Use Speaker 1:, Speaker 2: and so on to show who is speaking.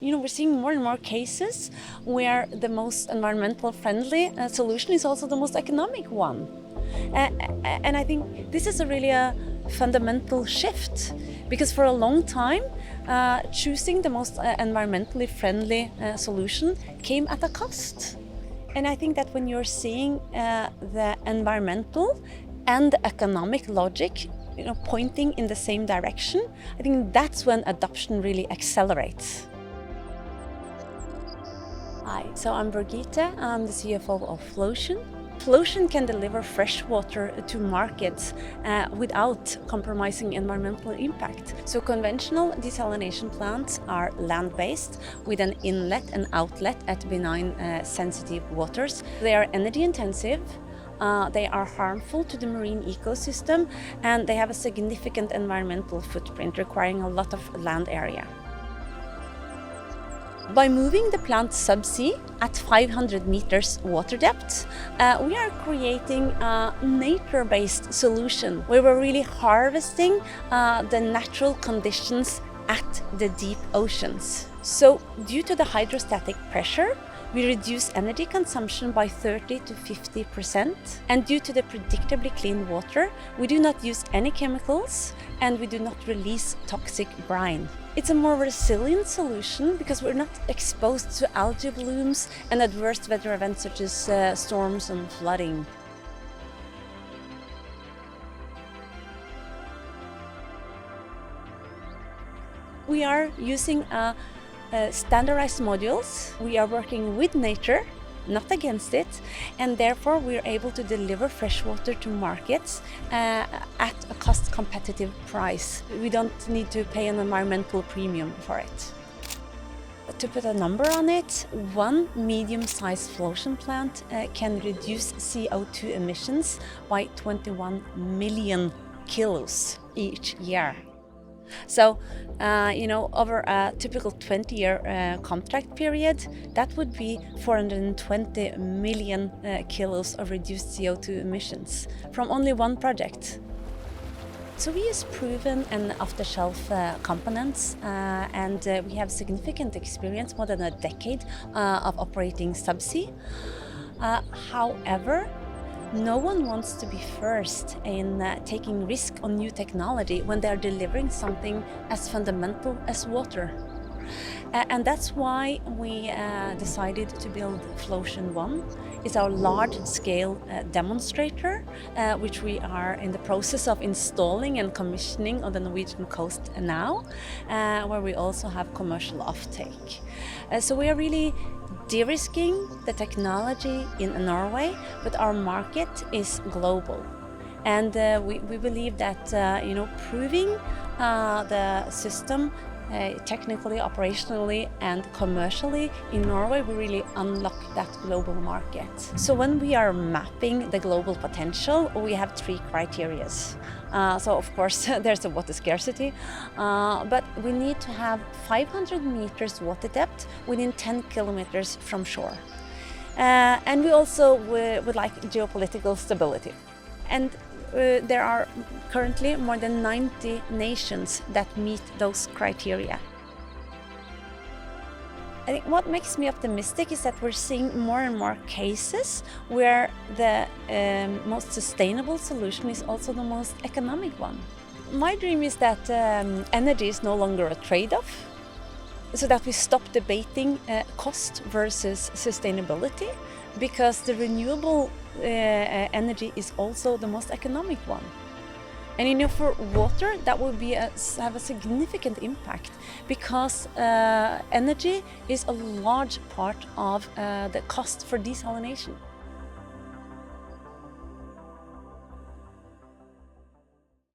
Speaker 1: We're seeing more and more cases where the most environmental friendly solution is also the most economic one. And I think this is really a fundamental shift, because for a long time choosing the most environmentally friendly solution came at a cost. And I think that when you're seeing the environmental and economic logic pointing in the same direction, I think that's when adoption really accelerates. Hi, so I'm Birgitte, I'm the CFO of Flocean. Flocean can deliver fresh water to markets without compromising environmental impact. So conventional desalination plants are land-based with an inlet and outlet at benign sensitive waters. They are energy intensive. They are harmful to the marine ecosystem, and they have a significant environmental footprint requiring a lot of land area. By moving the plant subsea at 500 meters water depth, we are creating a nature-based solution where we're really harvesting the natural conditions at the deep oceans. So due to the hydrostatic pressure, we reduce energy consumption by 30 to 50%. And due to the predictably clean water, we do not use any chemicals and we do not release toxic brine. It's a more resilient solution because we're not exposed to algae blooms and adverse weather events such as storms and flooding. We are using standardized modules. We are working with nature, not against it, and therefore we are able to deliver fresh water to markets at a cost-competitive price. We don't need to pay an environmental premium for it. To put a number on it, one medium-sized Flocean plant can reduce CO2 emissions by 21 million kilos each year. So, over a typical 20-year contract period, that would be 420 million kilos of reduced CO2 emissions from only one project. So we use proven and off-the-shelf components, and we have significant experience, more than a decade of operating subsea. However, no one wants to be first in taking risk on new technology when they're delivering something as fundamental as water. And that's why we decided to build Flocean 1. It's our large-scale demonstrator, which we are in the process of installing and commissioning on the Norwegian coast now, where we also have commercial offtake. So we are really de-risking the technology in Norway, but our market is global. And we believe that proving the system technically, operationally and commercially in Norway will really unlock that global market. So when we are mapping the global potential, we have 3 criteria. So of course there's a water scarcity, but we need to have 500 meters water depth within 10 kilometers from shore. And we also would like geopolitical stability. And there are currently more than 90 nations that meet those criteria. I think what makes me optimistic is that we're seeing more and more cases where the most sustainable solution is also the most economic one. My dream is that energy is no longer a trade-off, so that we stop debating cost versus sustainability, because the renewable energy is also the most economic one. And for water, that will have a significant impact, because energy is a large part of the cost for desalination.